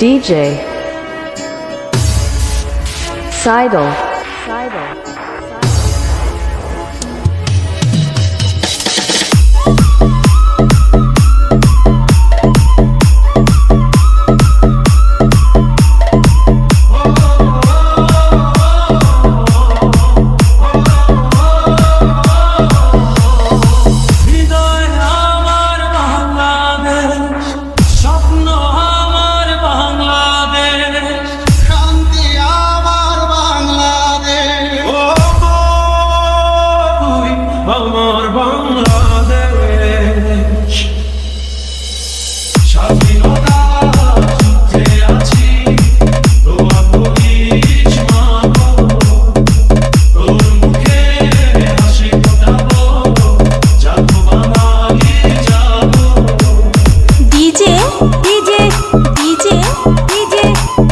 DJ Seidel. আমার বাংলাদেশ স্বাধীনতা যুদ্ধে আছি দোয়া করিস মা গো তোর মুখে হাসি ফোটাবো যাবো বাঙালি যাবো DJ DJ DJ DJ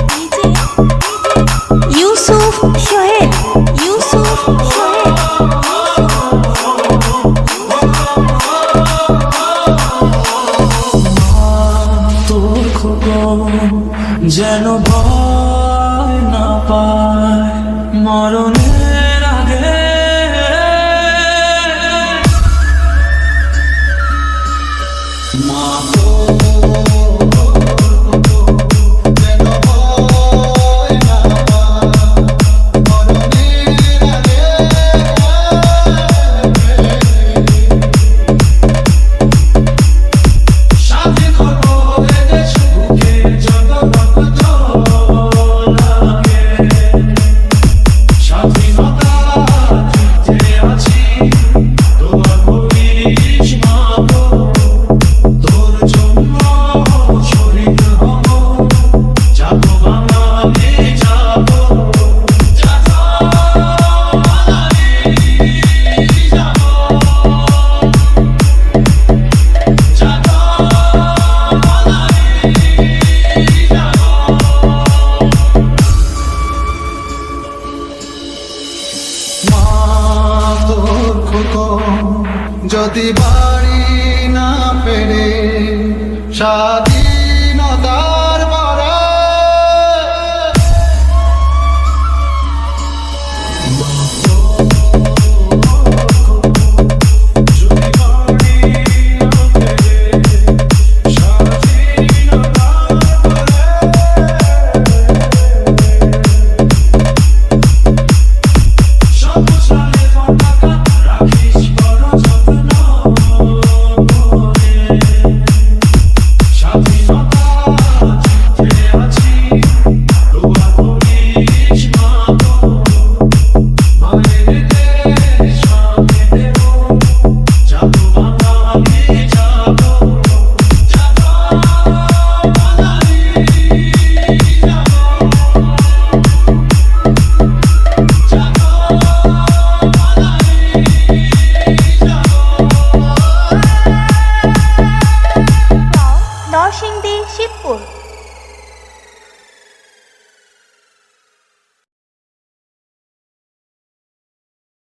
DJ Yusuf Sohel Yusuf Sohel তোর খোকন যেন ভয় না পায় মরণের আগে মা গো যেন ভয় না পায় মরণের আগে স্বাধীন হবো এ দেশ বুকে যত রক্ত লাগে স্বাধীনতা যুদ্ধে আছি দোয়া করিস মা গো তোর জন্য শহীদ হব যাবো বাঙালি যাবো যাবো বাঙালি যাবো যাবো বাঙালি যাবো মা তোর খোকন যদি বাড়ি না পেরে স্বাধীন